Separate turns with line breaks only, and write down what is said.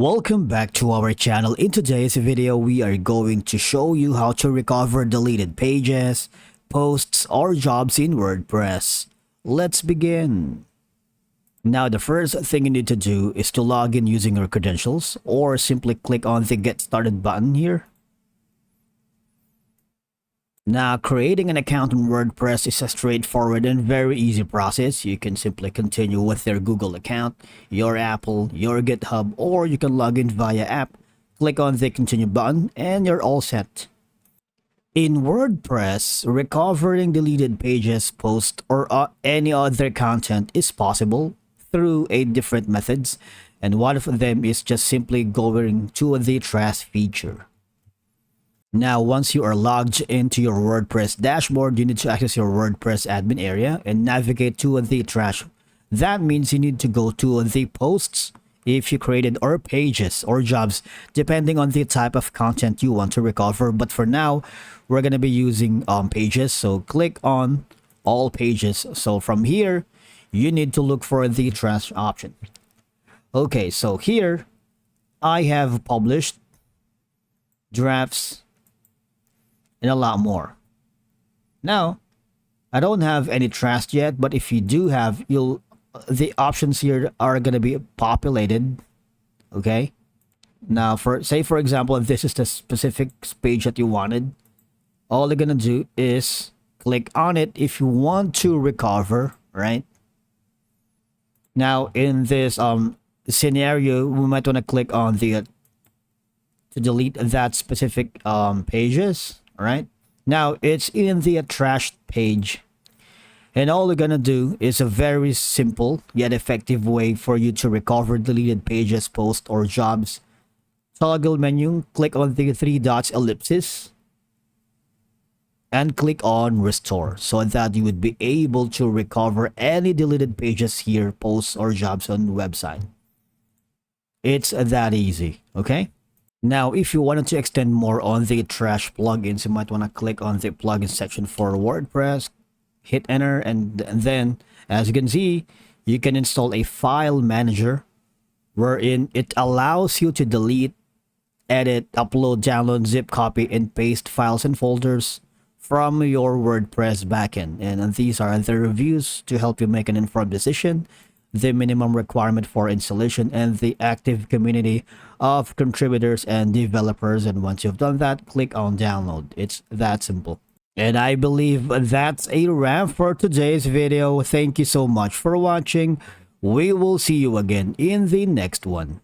Welcome back to our channel. In today's video, we are going to show you how to recover deleted pages, posts, or jobs in WordPress. Let's begin. Now, the first thing you need to do is to log in using your credentials, or simply click on the Get Started button here. Now, creating an account in WordPress is a straightforward and very easy process. You can simply continue with your Google account, your Apple, your GitHub, or you can log in via app. Click on the Continue button and you're all set. In WordPress, recovering deleted pages, posts, or any other content is possible through 8 different methods, and one of them is just simply going to the trash feature. Now, once you are logged into your WordPress dashboard, you need to access your WordPress admin area and navigate to the trash. That means you need to go to the posts if you created, or pages or jobs, depending on the type of content you want to recover. But for now, we're going to be using pages. So click on all pages. So from here, you need to look for the trash option. Okay, so here I have published, drafts, and a lot more. Now, I don't have any trash yet, but if you do have, the options here are going to be populated. Okay. Now, for example, if this is the specific page that you wanted, all you're going to do is click on it if you want to recover, right? Now, in this scenario, we might want to click on the to delete that specific pages. Right now, it's in the trash page, and all you're gonna do is a very simple yet effective way for you to recover deleted pages, posts, or jobs. Toggle menu, click on the 3 dots ellipsis and click on restore, so that you would be able to recover any deleted pages here, posts, or jobs on the website. It's that easy. Okay. Now, if you wanted to extend more on the trash plugins, you might want to click on the plugin section for WordPress, hit enter, and then, as you can see, you can install a file manager wherein it allows you to delete, edit, upload, download, zip, copy, and paste files and folders from your WordPress backend. And these are the reviews to help you make an informed decision, the minimum requirement for installation, and the active community of contributors and developers. And once you've done that, click on download. It's that simple. And I believe that's a wrap for today's video. Thank you so much for watching. We will see you again in the next one.